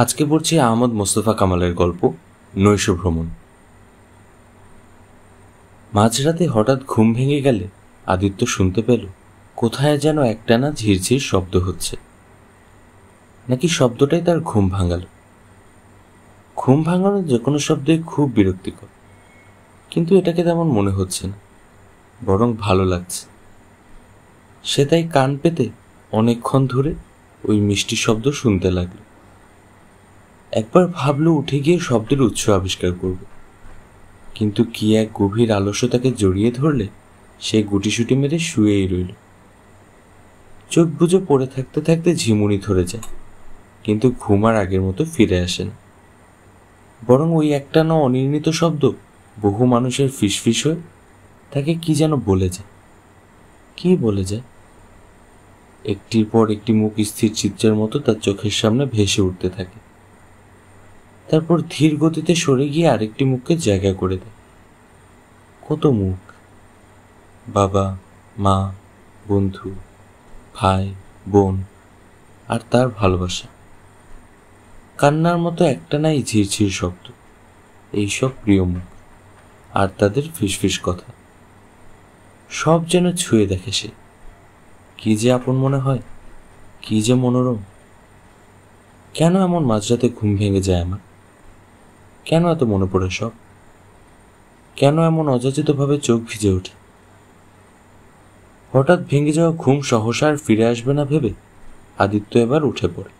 আজকে পড়ছি আহমদ মোস্তফা কামালের গল্প নৈশ ভ্রমণ। মাঝরাতে হঠাৎ ঘুম ভেঙে গেলে আদিত্য শুনতে পেল কোথায় যেন একটানা ঝিরঝির শব্দ হচ্ছে। নাকি শব্দটাই তার ঘুম ভাঙাল। ঘুম ভাঙানো যে কোনো শব্দই খুব বিরক্তিকর, কিন্তু এটাকে তেমন মনে হচ্ছে না, বরং ভালো লাগছে। সে তাই কান পেতে অনেকক্ষণ ধরে ওই মিষ্টি শব্দ শুনতে লাগলো। একবার ভাবলো উঠে গিয়ে শব্দের উৎস আবিষ্কার করবে, কিন্তু কি এক গভীর আলস্যতাকে জড়িয়ে ধরলে সে গুটিসুটি মেরে শুয়েই রইল। চোখ বুজে পড়ে থাকতে থাকতে ঝিমুনি ধরে যায়, কিন্তু ঘুম আর আগের মতো ফিরে আসে না, বরং ওই একটানা অনির্ণিত শব্দ বহু মানুষের ফিসফিস হয়ে তাকে কি যেন বলে যায়। কি বলে যায়? একটির পর একটি মুখ স্থির চিত্রের মতো তার চোখের সামনে ভেসে উঠতে থাকে, তারপর ধীর গতিতে সরে গিয়ে আরেকটি মুখকে জায়গা করে দেয়। কত মুখ! বাবা, মা, বন্ধু, ভাই, বোন, আর তার ভালোবাসা। কান্নার মতো একটানাই ঝিরঝির শব্দ। এইসব প্রিয় মুখ আর তাদের ফিসফিস কথা সব যেন ছুঁয়ে দেখে সে। কি যে আপন মনে হয়, কি যে মনোরম। কেন এমন মাঝরাতে ঘুম ভেঙে যায় আমার? কেন এত মনে পড়ে সব? কেন এমন অযাচিতভাবে চোখ ভিজে ওঠে? হঠাৎ ভেঙে যাওয়া ঘুম সহসা আর ফিরে আসবে না ভেবে আদিত্য এবার উঠে পড়ে।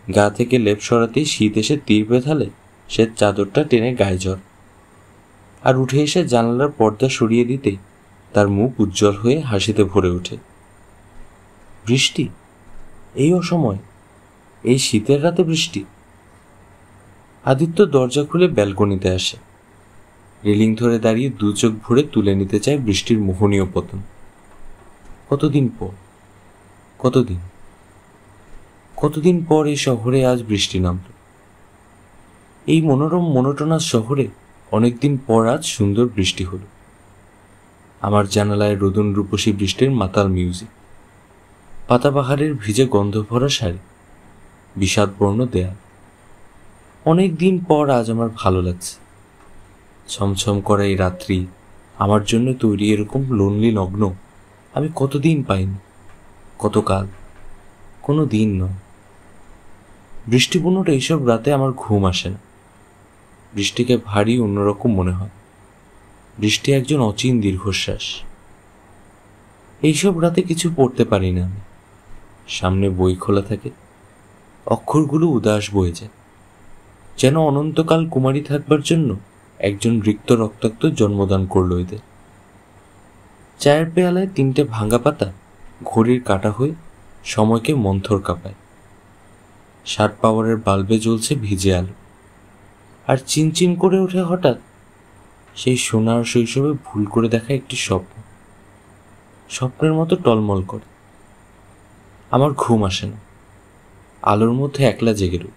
গা থেকে লেপ সরাতেই শীত এসে তীর বেঁধালে সে চাদরটা টেনে গায়ে জ্বর, আর উঠে এসে জানালার পর্দা সরিয়ে দিতেই তার মুখ উজ্জ্বল হয়ে হাসিতে ভরে ওঠে। বৃষ্টি? এই অসময়, এই শীতের রাতে বৃষ্টি? আদিত্য দরজা খুলে ব্যালকনিতে আসে। রেলিং ধরে দাঁড়িয়ে দু চোখ ভরে তুলে নিতে চায় বৃষ্টির মোহনীয় পতন। কতদিন পর, কতদিন কতদিন পর এই শহরে আজ বৃষ্টি নামল। এই মনোরম মনোটনার শহরে অনেকদিন পর আজ সুন্দর বৃষ্টি হলো। আমার জানালায় রোদন রূপসী বৃষ্টির মাতাল মিউজিক, পাতাবাহারের ভিজে গন্ধ ভরা শাড়ি, বিষাদবর্ণ দেয়াল। অনেক দিন পর আজ আমার ভালো লাগছে। ছমছম করা এই রাত্রি আমার জন্য তৈরি এরকম লোনলি লগ্ন আমি কতদিন পাইনি, কতকাল, কোনো দিন নয়। বৃষ্টিপূর্ণটা এইসব রাতে আমার ঘুম আসে না। বৃষ্টিকে ভারী অন্যরকম মনে হয়। বৃষ্টি একজন অচিন দীর্ঘশ্বাস। এইসব রাতে কিছু পড়তে পারি না আমি। সামনে বই খোলা থাকে, অক্ষরগুলো উদাস বয়ে যায়, যেন অনন্তকাল কুমারী থাকবার জন্য একজন রিক্ত রক্তাক্ত জন্মদান করল এদের। চায়ের পেয়ালায় তিনটে ভাঙা পাতা ঘড়ির কাঁটা হয়ে সময়কে মন্থর কাঁপায়। শার্ট পাওয়ারের বাল্বে জ্বলছে ভিজে আলো, আর চিনচিন করে ওঠে হঠাৎ সেই সোনার শৈশবে ভুল করে দেখা একটি স্বপ্ন। স্বপ্নের মতো টলমল করে। আমার ঘুম আসে না। আলোর মধ্যে একলা জেগে রই।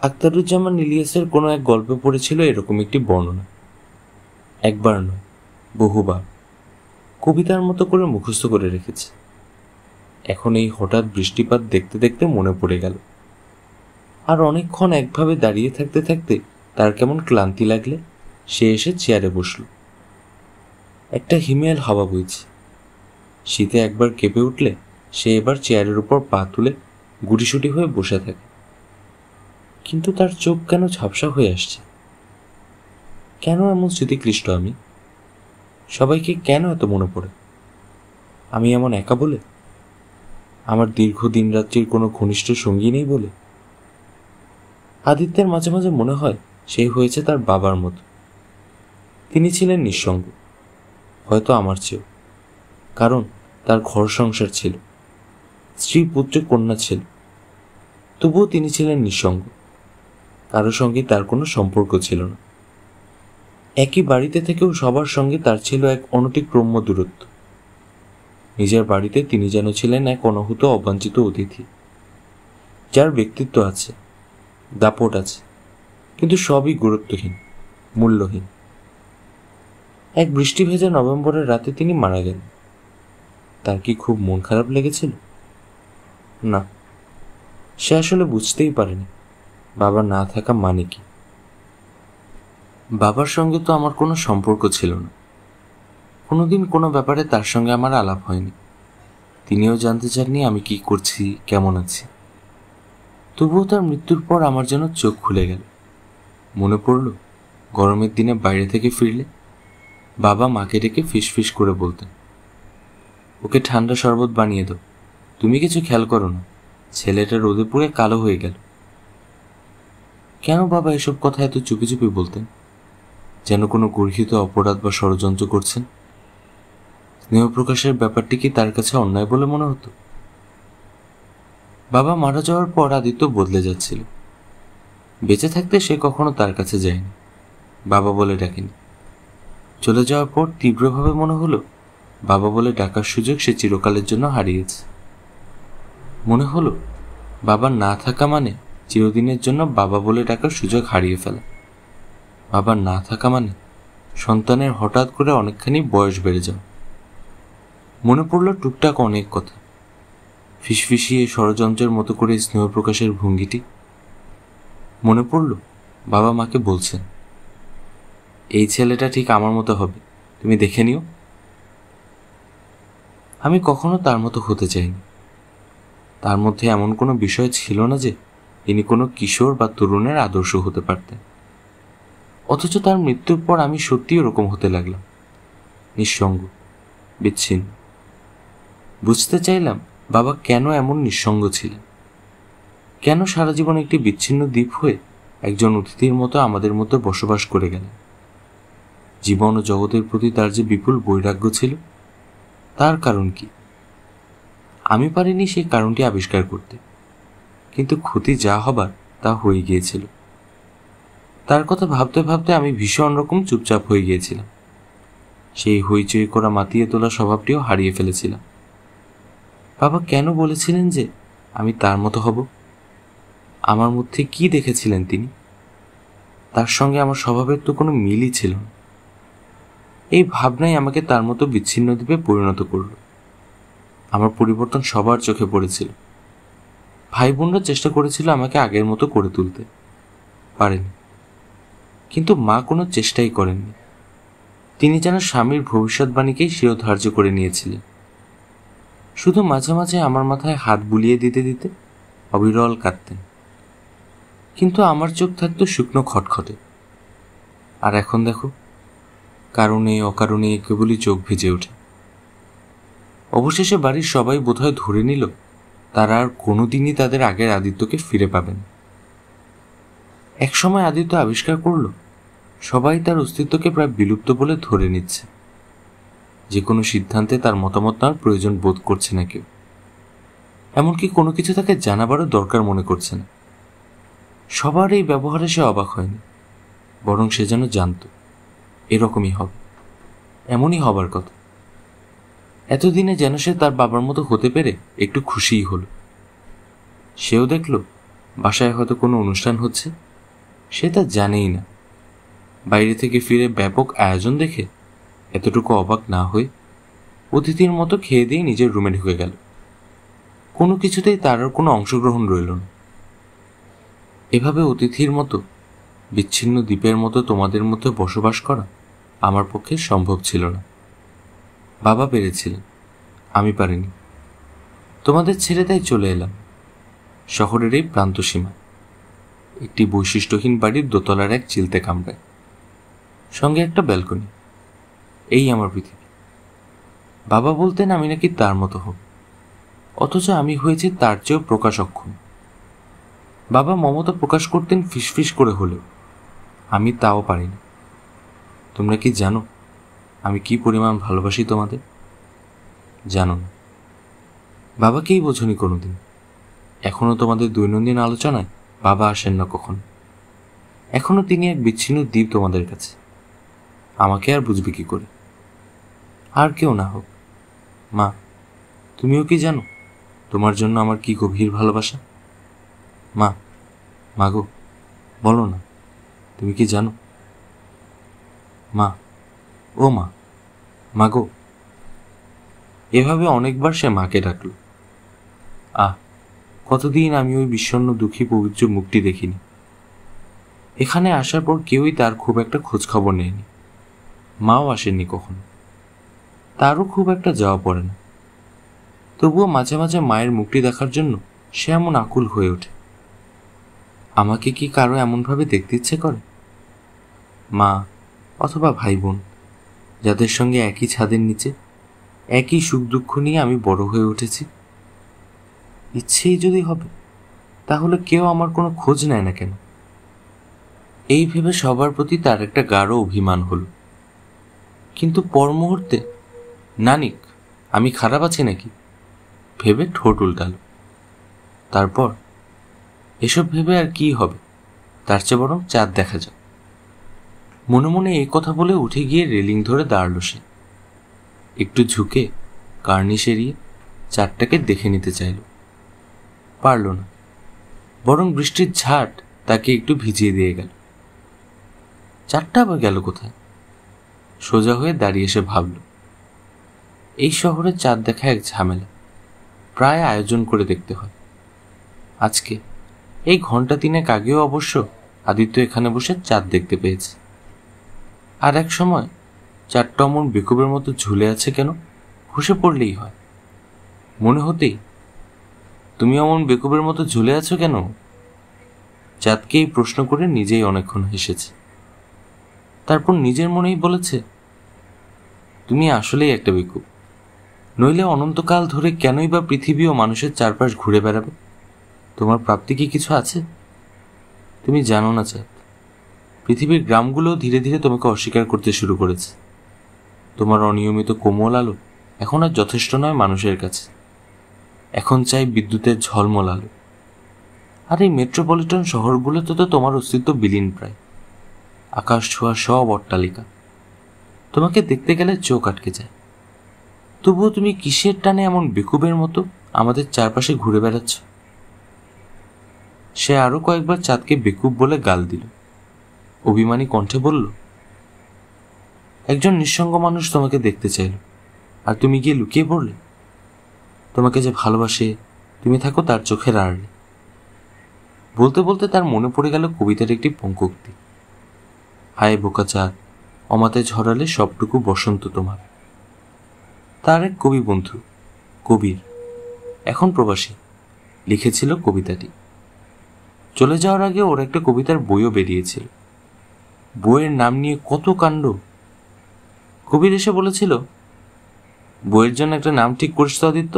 আখতারুজ্জামান ইলিয়াসের কোনো এক গল্পে পড়েছিল এরকম একটি বর্ণনা। একবার নয়, বহুবার কবিতার মতো করে মুখস্থ করে রেখেছে। এখন এই হঠাৎ বৃষ্টিপাত দেখতে দেখতে মনে পড়ে গেল। আর অনেকক্ষণ একভাবে দাঁড়িয়ে থাকতে থাকতে তার কেমন ক্লান্তি লাগলে সে এসে চেয়ারে বসল। একটা হিমেল হাওয়া বইছে। শীতে একবার কেঁপে উঠলে সে এবার চেয়ারের উপর পা তুলে গুটিসুটি হয়ে বসে থাকে। কিন্তু তার চোখ কেন ঝাপসা হয়ে আসছে? কেন এমন স্মৃতিক্লিষ্ট আমি? সবাইকে কেন এত মনে পড়ে? আমি এমন একা বলে? আমার দীর্ঘ দিন রাত্রির কোনো ঘনিষ্ঠ সঙ্গী নেই বলে? আদিত্যের মাঝে মাঝে মনে হয় সে হয়েছে তার বাবার মতো। তিনি ছিলেন নিঃসঙ্গ, হয়তো আমার চেয়েও, কারণ তার ঘর সংসার ছিল, স্ত্রী পুত্র কন্যা ছিল। তবুও তিনি ছিলেন নিঃসঙ্গ। কারো সঙ্গে তার কোনো সম্পর্ক ছিল না। একই বাড়িতে থেকেও সবার সঙ্গে তার ছিল এক অনতিক্রম্য দূরত্ব। নিজের বাড়িতে তিনি যেন ছিলেন এক অনাহুত অবাঞ্ছিত অতিথি, যার ব্যক্তিত্ব আছে, দাপট আছে, কিন্তু সবই গুরুত্বহীন, মূল্যহীন। এক বৃষ্টি ভেজা নভেম্বরের রাতে তিনি মারা গেলেন। তার কি খুব মন খারাপ লেগেছিল? না, সে আসলে বুঝতেই পারেনি বাবা না থাকা মানে কি। বাবার সঙ্গে তো আমার কোনো সম্পর্ক ছিল না, কোনোদিন কোনো ব্যাপারে তার সঙ্গে আমার আলাপ হয়নি। তিনিও জানতে চাননি আমি কি করছি, কেমন আছি। তবুও তার মৃত্যুর পর আমার যেন চোখ খুলে গেল। মনে পড়ল গরমের দিনে বাইরে থেকে ফিরলে বাবা মাকে ডেকে ফিস করে বলতেন, ওকে ঠান্ডা শরবত বানিয়ে দাও, তুমি কিছু খেয়াল করো না, ছেলেটা রোদে পুড়ে কালো হয়ে গেল। কেন বাবা এসব কথা এত চুপি চুপি বলতেন, যেন কোনো গর্হিত অপরাধ বা ষড়যন্ত্র করছেন? স্নেহ প্রকাশের ব্যাপারটি কি তার কাছে অন্যায় বলে মনে হতো? বাবা মারা যাওয়ার পর আদিত্য বদলে যাচ্ছিল। বেঁচে থাকতে সে কখনো তার কাছে যায়নি, বাবা বলে ডাকেনি। চলে যাওয়ার পর তীব্রভাবে মনে হলো বাবা বলে ডাকার সুযোগ সে চিরকালের জন্য হারিয়েছে। মনে হলো বাবা না থাকা মানে চিরদিনের জন্য বাবা বলে ডাকার সুযোগ হারিয়ে ফেলা। বাবা না থাকা মানে সন্তানের হঠাৎ করে অনেকখানি বয়স বেড়ে যাওয়া। মনে পড়ল টুকটাক অনেক কথা, ফিসফিসিয়ে ষড়যন্ত্রের মতো করে স্নেহ প্রকাশের ভঙ্গিটি। মনে পড়ল বাবা মাকে বলছেন, এই ছেলেটা ঠিক আমার মতো হবে, তুমি দেখে নিও। আমি কখনো তার মতো হতে চাইনি। তার মধ্যে এমন কোনো বিষয় ছিল না যে ইনি কোনো কিশোর বা তরুণের আদর্শ হতে পারতেন। অথচ তার মৃত্যুর পর আমি সত্যি ওরকম হতে লাগলাম, নিঃসঙ্গ, বিচ্ছিন্ন। বুঝতে চাইলাম বাবা কেন এমন নিঃসঙ্গ ছিলেন, কেন সারা জীবন একটি বিচ্ছিন্ন দ্বীপ হয়ে একজন অতিথির মতো আমাদের মধ্যে বসবাস করে গেলেন। জীবন ও জগতের প্রতি তার যে বিপুল বৈরাগ্য ছিল, তার কারণ কি? আমি পারিনি সেই কারণটি আবিষ্কার করতে, কিন্তু ক্ষতি যা হবার তা হয়ে গিয়েছিল। তার কথা ভাবতে ভাবতে আমি ভীষণ রকম চুপচাপ হয়ে গিয়েছিলাম। সেই হইচই করা মাতিয়ে তোলা স্বভাবটিও হারিয়ে ফেলেছিলাম। বাবা কেন বলেছিলেন যে আমি তার মতো হব? আমার মধ্যে কি দেখেছিলেন তিনি? তার সঙ্গে আমার স্বভাবের তো কোনো মিলই ছিল না। এই ভাবনাই আমাকে তার মতো বিচ্ছিন্ন দ্বীপে পরিণত করল। আমার পরিবর্তন সবার চোখে পড়েছিল। ভাই বোনরা চেষ্টা করেছিল আমাকে আগের মতো করে তুলতে, পারেনি। কিন্তু মা কোনো চেষ্টাই করেননি। তিনি যেন স্বামীর ভবিষ্যৎবাণীকেই শিরোধার্য করে নিয়েছিলেন। শুধু মাঝে মাঝে আমার মাথায় হাত বুলিয়ে দিতে দিতে অবিরল কাঁদতেন। কিন্তু আমার চোখ থাকতো শুকনো খটখটে। আর এখন দেখো, কারণে অকারণে কেবলই চোখ ভিজে ওঠে। অবশেষে বাড়ির সবাই বোধহয় ধরে নিল তারা আর কোনোদিনই তাদের আগের আদিত্যকে ফিরে পাবেন। একসময় আদিত্য আবিষ্কার করল সবাই তার অস্তিত্বকে প্রায় বিলুপ্ত বলে ধরে নিচ্ছে। যে কোনো সিদ্ধান্তে তার মতামত নেওয়ার প্রয়োজন বোধ করছে না কেউ। এমনকি কোনো কিছু তাকে জানাবারও দরকার মনে করছে না। সবার এই ব্যবহারে সে অবাক হয়নি, বরং সে যেন জানত এরকমই হবে, এমনই হবার কথা। এতদিনে যেন সে তার বাবার মতো হতে পেরে একটু খুশিই হলো। সেও দেখল বাসায় হয়তো কোনো অনুষ্ঠান হচ্ছে, সে তা জানেই না। বাইরে থেকে ফিরে ব্যাপক আয়োজন দেখে এতটুকু অবাক না হয়ে অতিথির মতো খেয়ে দিয়ে নিজের রুমে ঢুকে গেল। কোনো কিছুতেই তার আর কোনো অংশগ্রহণ রইল না। এভাবে অতিথির মতো বিচ্ছিন্ন দ্বীপের মতো তোমাদের মধ্যে বসবাস করা আমার পক্ষে সম্ভব ছিল না। বাবা পেরেছিলেন, আমি পারিনি। তোমাদের ছেড়ে তাই চলে এলাম শহরের এই প্রান্তসীমা, একটি বৈশিষ্ট্যহীন বাড়ির দোতলার এক চিলতে কামরায়, সঙ্গে একটা ব্যালকনি। এই আমার পৃথিবী। বাবা বলতেন আমি নাকি তার মতো হব, অথচ আমি হয়েছি তার চেয়েও প্রকাশ অক্ষম। বাবা মমতা প্রকাশ করতেন ফিসফিস করে হলেও, আমি তাও পারিনি। তোমরা কি জানো আমি কি পরিমাণ ভালোবাসি তোমাদের? জানো না। বাবাকেই বোঝনি কোনোদিন। এখনো তোমাদের দৈনন্দিন আলোচনায় বাবা আসেন না কখনো। এখনো তিনি এক বিচ্ছিন্ন দ্বীপ তোমাদের কাছে। আমাকে আর বুঝবে কি করে? আর কেউ না হোক, মা, তুমিও কি জানো তোমার জন্য আমার কি গভীর ভালোবাসা? মা, মাগো, বলো না, তুমি কি জানো? মা, ও মা, মাগো। এভাবে অনেকবার সে মাকে ডাকল। কতদিন আমি ওই বিষণ্ণ দুঃখী পবিত্র মুখটি দেখিনি। এখানে আসার পর কেউই তার খুব একটা খোঁজ খবর নেয়নি, মাও আসেননি কখনো, তারও খুব একটা যাওয়া পড়ে না। তবুও মাঝে মাঝে মায়ের মুখটি দেখার জন্য সে এমন আকুল হয়ে ওঠে। আমাকে কি কারো এমনভাবে দেখতে ইচ্ছে করে? মা অথবা ভাই বোন, যাদের সঙ্গে একই ছাদের নিচে একই সুখ দুঃখ নিয়ে আমি বড় হয়ে উঠেছি। ইচ্ছেই যদি হবে, তাহলে কেউ আমার কোনো খোঁজ নেয় না কেন? এই ভেবে সবার প্রতি তার একটা গাঢ় অভিমান হলো। কিন্তু পর মুহূর্তে নানিক আমি খারাপ আছি নাকি ভেবে ঠোঁট উল্টালো। তারপর এসব ভেবে আর কি হবে, তার চেয়ে বরং চাঁদ দেখা যাক। মনে মনে এই কথা বলে উঠে গিয়ে রেলিং ধরে দাঁড়ালো সে। একটু ঝুঁকে কার্নিশ এড়িয়ে চাঁদটাকে দেখে নিতে চাইল, পারল না, বরং বৃষ্টির ঝাট তাকে একটু ভিজিয়ে দিয়ে গেল। চাঁদটা আবার গেল কোথায়? সোজা হয়ে দাঁড়িয়ে সে ভাবল, এই শহরে চাঁদ দেখা এক ঝামেলা, প্রায় আয়োজন করে দেখতে হয়। আজকে এই ঘন্টা তিনেক আগেও অবশ্য আদিত্য এখানে বসে চাঁদ দেখতে পেয়েছে। আর এক সময় চাঁদটা অমন বেকুবের মতো ঝুলে আছে কেন, খসে পড়লেই হয়। মনে হতেই, তুমি অমন বেকুবের মতো ঝুলে আছো কেন? চাঁদকে এই প্রশ্ন করে নিজেই অনেকক্ষণ হেসেছে। তারপর নিজের মনেই বলেছে, তুমি আসলেই একটা বেকুব, নইলে অনন্তকাল ধরে কেনই বা পৃথিবী ও মানুষের চারপাশ ঘুরে বেড়াবে? তোমার প্রাপ্তি কি কিছু আছে? তুমি জানো না চাঁদ, পৃথিবীর গ্রামগুলো ধীরে ধীরে তোমাকে অস্বীকার করতে শুরু করেছে। তোমার অনিয়মিত কোমল আলো এখন আর যথেষ্ট নয় মানুষের কাছে, এখন চাই বিদ্যুতের ঝলমল আলো। আর এই মেট্রোপলিটন শহরগুলোতে তো তোমার অস্তিত্ব বিলীন প্রায়, আকাশ ছোঁয়া সব অট্টালিকা, তোমাকে দেখতে গেলে চোখ আটকে যায়। তবুও তুমি কিসের টানে এমন বেকুবের মতো আমাদের চারপাশে ঘুরে বেড়াচ্ছ? সে আরো কয়েকবার চাঁদকে বেকুব বলে গাল দিল, অভিমানী কণ্ঠে বলল, একজন নিঃসঙ্গ মানুষ তোমাকে দেখতে চাইল, আর তুমি গিয়ে লুকিয়ে পড়লে? তোমাকে যে ভালোবাসে তুমি থাকো তার চোখের আড়ালে। বলতে বলতে তার মনে পড়ে গেল কবিতার একটি পঙ্কোক্তি, হায় বোকা চাঁদ, অমাতে ঝরালে সবটুকু বসন্ত তোমার। তার এক কবি বন্ধু কবির, এখন প্রবাসী, লিখেছিল কবিতাটি। চলে যাওয়ার আগে ওর একটা কবিতার বইও বেরিয়েছিল। বইয়ের নাম নিয়ে কত কাণ্ড। কবির এসে বলেছিল, বইয়ের জন্য একটা নাম ঠিক করিস তো আদিত্য।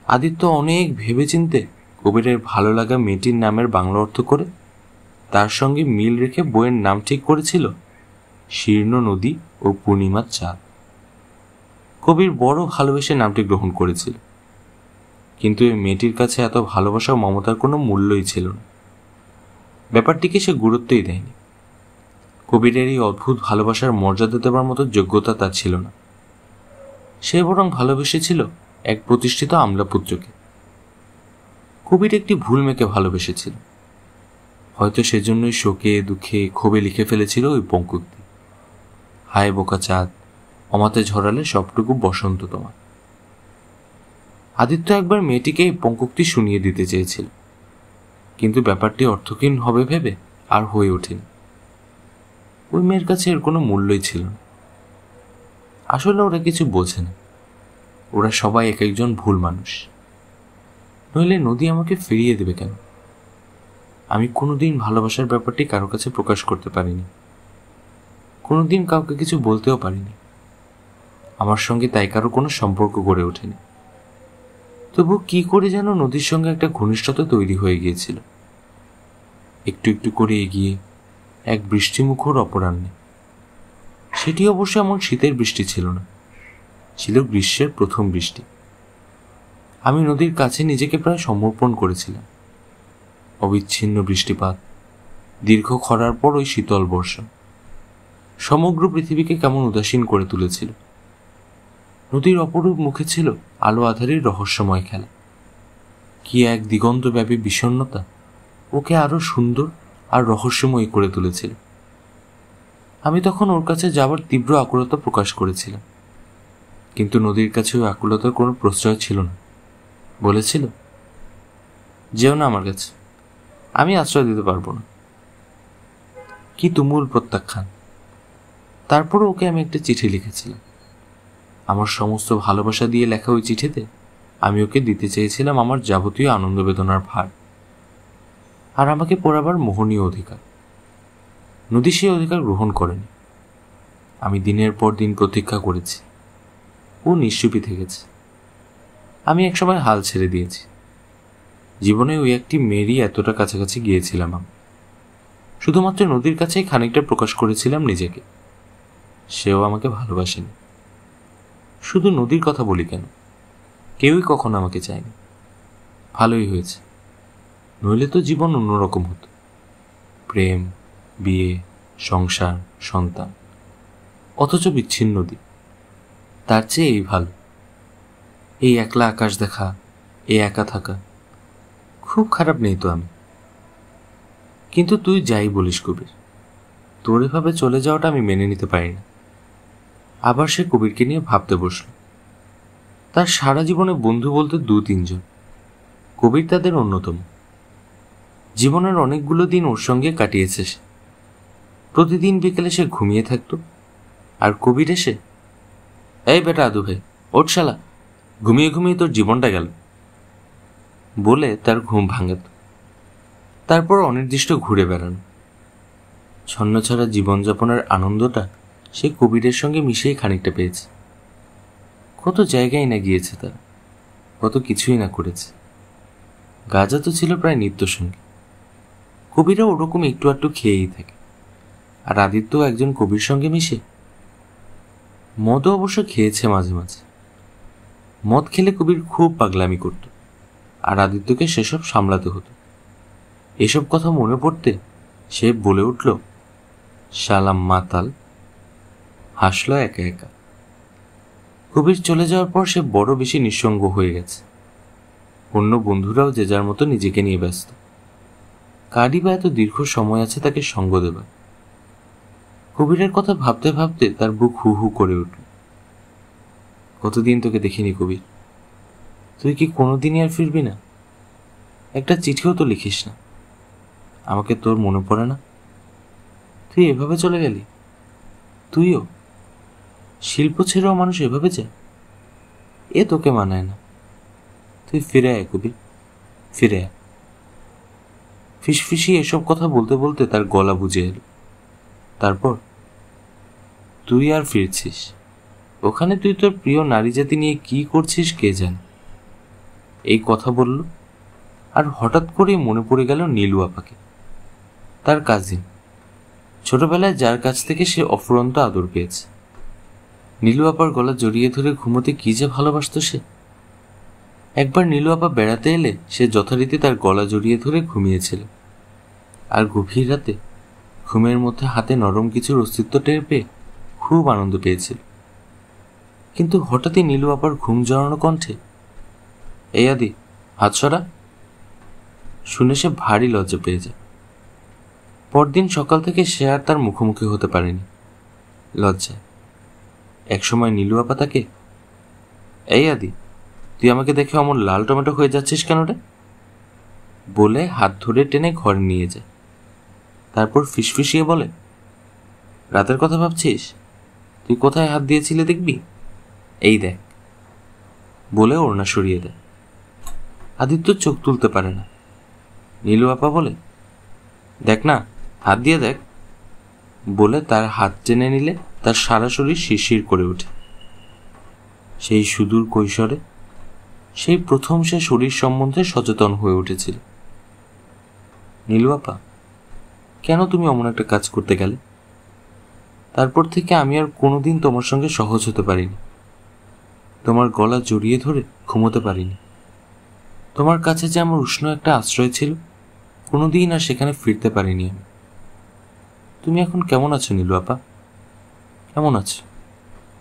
আদিত্য অনেক ভেবেচিন্তে কবিরের ভালো লাগা মেয়েটির নামের বাংলা অর্থ করে তার সঙ্গে মিল রেখে বইয়ের নাম ঠিক করেছিল শীর্ণ নদী ও পূর্ণিমার চাঁদ। কবির বড় ভালোবেসে নামটি গ্রহণ করেছিল, কিন্তু এই মেয়েটির কাছে এত ভালোবাসা ও মমতার কোনো মূল্যই ছিল না। ব্যাপারটিকে সে গুরুত্বই দেয়নি। কবিরের এই অদ্ভুত ভালোবাসার মর্যাদা দেবার মতো যোগ্যতা তার ছিল না। সে বরং ভালোবেসেছিল এক প্রতিষ্ঠিত আমলাপুত্রকে। কবির একটি ভুল মেয়েকে ভালোবেসেছিল, হয়তো সেজন্যই শোকে দুঃখে ক্ষোভে লিখে ফেলেছিল ওই পঙ্কোক্তি, হায় বোকা চাঁদ, অমাতে ঝরালে সবটুকু বসন্ত তোমার। আদিত্য একবার মেয়েটিকে এই পঙ্কোক্তি শুনিয়ে দিতে চেয়েছিল, কিন্তু ব্যাপারটি অর্থহীন হবে ভেবে আর হয়ে ওঠেনি। ওই মেয়ের কাছে এর কোনো মূল্যই ছিল না। আসলে ওরা কিছু বোঝে না, ওরা সবাই এক একজন ভুল মানুষ। নইলে নদী আমাকে ফিরিয়ে দেবে কেন? আমি কোনোদিন ভালোবাসার ব্যাপারটি কারো কাছে প্রকাশ করতে পারিনি, কোনোদিন কাউকে কিছু বলতেও পারিনি। আমার সঙ্গে তাই কারো কোনো সম্পর্ক গড়ে ওঠেনি। তবু কি করে যেন নদীর সঙ্গে একটা ঘনিষ্ঠতা তৈরি হয়ে গিয়েছিল। একটু একটু করে এগিয়ে এক বৃষ্টিমুখর অপরাহ্নে, সেটি অবশ্য এমন শীতের বৃষ্টি ছিল না, ছিল গ্রীষ্মের প্রথম বৃষ্টি। আমি নদীর কাছে নিজেকে প্রায় সমর্পণ করেছিলাম। অবিচ্ছিন্ন বৃষ্টিপাত, দীর্ঘ খরার পর ওই শীতল বর্ষা সমগ্র পৃথিবীকে কেমন উদাসীন করে তুলেছিল। নদীর অপরূপ মুখে ছিল আলো আধারের রহস্যময় খেলা। কি এক দিগন্তব্যাপী বিষণ্ণতা ওকে আরো সুন্দর আর রহস্যময় করে তুলেছিল। আমি তখন ওর কাছে যাবার তীব্র আকুলতা প্রকাশ করেছিলাম, কিন্তু নদীর কাছে ওই আকুলতার কোনো প্রশ্রয় ছিল না। বলেছিল, যেও না আমার কাছে, আমি আশ্রয় দিতে পারবো না। কি তুমুল প্রত্যাখ্যান! তারপর ওকে আমি একটা চিঠি লিখেছিলাম। আমার সমস্ত ভালোবাসা দিয়ে লেখা ওই চিঠিতে আমি ওকে দিতে চেয়েছিলাম আমার যাবতীয় আনন্দ বেদনার ভার, আর আমাকে পড়াবার মোহনীয় অধিকার। নদী সেই অধিকার গ্রহণ করেনি। আমি দিনের পর দিন প্রতীক্ষা করেছি, ও নিশ্চুপই থেকেছে। আমি একসময় হাল ছেড়ে দিয়েছি। জীবনে ওই একটি মেয়েরই এতটা কাছাকাছি গিয়েছিলাম আমি। শুধুমাত্র নদীর কাছেই খানিকটা প্রকাশ করেছিলাম নিজেকে। সেও আমাকে ভালোবাসেনি। শুধু নদীর কথা বলি কেন, কেউই কখনো আমাকে চায়নি। ভালোই হয়েছে, নইলে তো জীবন অন্যরকম হতো। প্রেম, বিয়ে, সংসার, সন্তান, অথচ বিচ্ছিন্ন দিন। তার চেয়ে এই ভালো। এই একলা আকাশ দেখা, এই একা থাকা, খুব খারাপ নেই তো আমি। কিন্তু তুই যাই বলিস কবির, তোর এভাবে চলে যাওয়াটা আমি মেনে নিতে পারি না। আবার সে কবিরকে নিয়ে ভাবতে বসল। তার সারা জীবনে বন্ধু বলতে 2-3 জন, কবির তাদের অন্যতম। জীবনের অনেকগুলো দিন ওর সঙ্গে কাটিয়েছে সে। প্রতিদিন বিকেলে সে ঘুমিয়ে থাকত, আর কবির এসে, এই বেটা আদু ভাই, ওঠ শালা, ঘুমিয়ে ঘুমিয়ে তোর জীবনটা গেল, বলে তার ঘুম ভাঙাত। তারপর অনির্দিষ্ট ঘুরে বেড়ানো। ছন্নছাড়া জীবনযাপনের আনন্দটা সে কবিরের সঙ্গে মিশেই খানিকটা পেয়েছে। কত জায়গায় না গিয়েছে তারা, কত কিছুই না করেছে। গাঁজা তো ছিল প্রায় নিত্যসঙ্গী। কবিরা ওরকম একটু আধটু খেয়েই থাকে। আর আদিত্য একজন কবির সঙ্গে মিশে। মদও অবশ্য খেয়েছে মাঝে মাঝে। মদ খেলে কবির খুব পাগলামি করত, আর আদিত্যকে সেসব সামলাতে হতো। এসব কথা মনে পড়তে সে বলে উঠল, শালাম মাতাল। হাসল একা একা। কবির চলে যাওয়ার পর সে বড় বেশি নিঃসঙ্গ হয়ে গেছে। অন্য বন্ধুরাও যে যার মতো নিজেকে নিয়ে ব্যস্ত। কারই বা এত দীর্ঘ সময় আছে তাকে সঙ্গ দেবার। কবিরের কথা ভাবতে ভাবতে তার বুক হু হু করে উঠল। কতদিন তোকে দেখিনি কবির, তুই কি কোনোদিনই আর ফিরবি না? একটা চিঠিও তো লিখিস না। আমাকে তোর মনে পড়ে না? তুই এভাবে চলে গেলি? তুইও? শিল্প ছেড়েও মানুষ এভাবে যায়? এ তোকে মানায় না। তুই ফিরে আয় কবির, ফিরে আয়। ফিসফিসিয়ে এসব কথা বলতে বলতে তার গলা বুঝে এলো। তারপর, তুই আর ফিরছিস? ওখানে তুই তোর প্রিয় নারী জাতি নিয়ে কি করছিস কে জানে। এই কথা বলল, আর হঠাৎ করেই মনে পড়ে গেল নীলু আপাকে, তার কাজিন, ছোটবেলায় যার কাছ থেকে সে অফুরন্ত আদর পেয়েছে। নীলু আপার গলা জড়িয়ে ধরে ঘুমোতে কি যে ভালোবাসত সে। একবার নীলু আপা বেড়াতে এলে সে যথারীতি তার গলা জড়িয়ে ধরে ঘুমিয়েছিল, আর গভীর রাতে ঘুমের মধ্যে হাতে নরম কিছুর অস্তিত্ব টের পেয়ে খুব আনন্দ পেয়েছিল। কিন্তু হঠাৎই নীলু আপার ঘুম জড়ানো কণ্ঠে, এই আদি, হাত সরা, শুনে সে ভারী লজ্জা পেয়ে যায়। পরদিন সকাল থেকে সে আর তার মুখোমুখি হতে পারেনি লজ্জায়। একসময় নীলু আপা তাকে, এই আদি, তুই আমাকে দেখে অমন লাল টমেটো হয়ে যাচ্ছিস কেন রে, বলে হাত ধরে টেনে ঘরে নিয়ে যায়। তারপর ফিসফিসিয়ে বলে, রাতের কথা ভাবছিস? তুই কোথায় হাত দিয়েছিলে দেখবি, এই দেখ, বলে ওড়না সরিয়ে দেয়। আদিত্য চোখ তুলতে পারে না। নীলু আপা বলে, দেখ না, হাত দিয়ে দেখ, বলে তার হাত টেনে নিলে তার সারা শরীর শিরশির করে ওঠে। সেই সুদূর কৈশোরে, সেই প্রথম সে শরীর সম্বন্ধে সচেতন হয়ে উঠেছিল। নীলু আপা, কেন তুমি অমন একটা কাজ করতে গেলে? তারপর থেকে আমি আর কোনোদিন তোমার সঙ্গে সহজ হতে পারিনি। তোমার গলা জড়িয়ে ধরে ঘুমোতে পারিনি। তোমার কাছে যে আমার উষ্ণ একটা আশ্রয় ছিল, কোনোদিন আর সেখানে ফিরতে পারিনি আমি। তুমি এখন কেমন আছো নীলু আপা? কেমন আছো?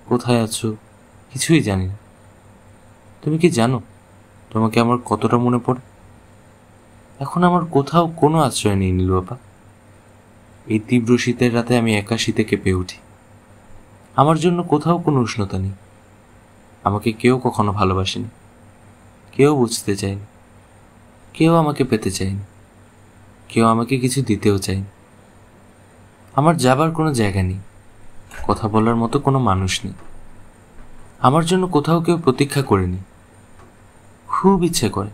কোথায় আছো? কিছুই জানি না। তুমি কি জানো তোমাকে আমার কতটা মনে পড়ে? এখন আমার কোথাও কোনো আশ্রয় নেই নীলু আপা। এই তীব্র শীতের রাতে আমি একা শীতে কেঁপে উঠি। আমার জন্য কোথাও কোনো উষ্ণতা নেই। আমাকে কেউ কখনো ভালোবাসেনি, কেউ বুঝতে চায়নি, কেউ আমাকে পেতে চায়নি, কেউ আমাকে কিছু দিতেও চায়নি। আমার যাবার কোনো জায়গা নেই, কথা বলার মতো কোনো মানুষ নেই। আমার জন্য কোথাও কেউ প্রতীক্ষা করেনি। খুব ইচ্ছে করে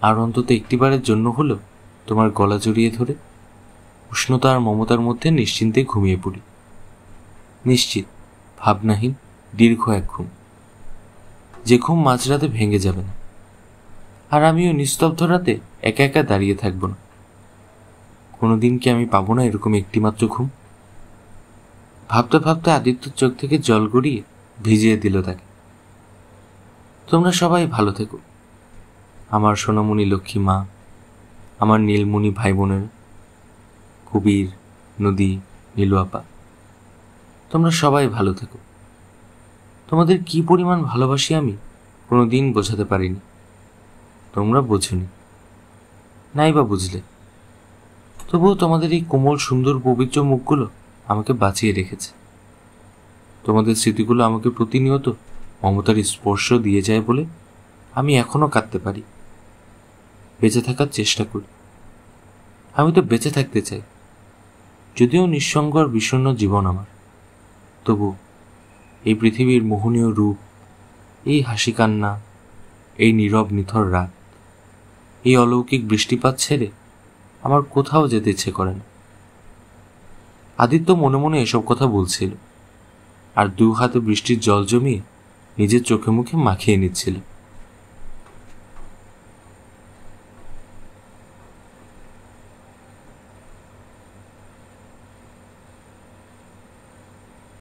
আর অন্তত একটিবারের জন্য হলো তোমার গলা জড়িয়ে ধরে উষ্ণতা আর মমতার মধ্যে নিশ্চিন্তে ঘুমিয়ে পড়ি। নিশ্চিত, ভাবনাহীন, দীর্ঘ এক ঘুম, যে ঘুম মাঝরাতে ভেঙে যাবে না। আর আমিও নিস্তব্ধ রাতে একা একা দাঁড়িয়ে থাকবো না। কোনোদিন কি আমি পাবো না এরকম একটিমাত্র ঘুম? ভাবতে ভাবতে আদিত্যর চোখ থেকে জল গড়িয়ে ভিজিয়ে দিল তাকে। তোমরা সবাই ভালো থেকো, আমার সোনামণি লক্ষ্মী মা, আমার নীলমণি ভাই বোনের, কবির, নদী, নীলু আপা, তোমরা সবাই ভালো থেকো। তোমাদের কি পরিমাণ ভালোবাসি আমি কোনোদিন বোঝাতে পারিনি। তোমরা বোঝনি, নাই বা বুঝলে। তবুও তোমাদের এই কোমল সুন্দর পবিত্র মুখগুলো আমাকে বাঁচিয়ে রেখেছে। তোমাদের স্মৃতিগুলো আমাকে প্রতিনিয়ত মমতার স্পর্শ দিয়ে যায় বলে আমি এখনো কাঁদতে পারি, বেঁচে থাকার চেষ্টা করি। আমি তো বেঁচে থাকতে চাই, যদিও নিঃসঙ্গ আর বিষণ্ণ জীবন আমার। তবু এই পৃথিবীর মোহনীয় রূপ, এই হাসি কান্না, এই নীরব নিথর রাত, এই অলৌকিক বৃষ্টিপাত ছেড়ে আমার কোথাও যেতে ইচ্ছে করে না। আদিত্য মনে মনে এসব কথা বলছিল আর দু হাতে বৃষ্টির জল জমিয়ে নিজের চোখে মুখে মাখিয়ে নিচ্ছিল।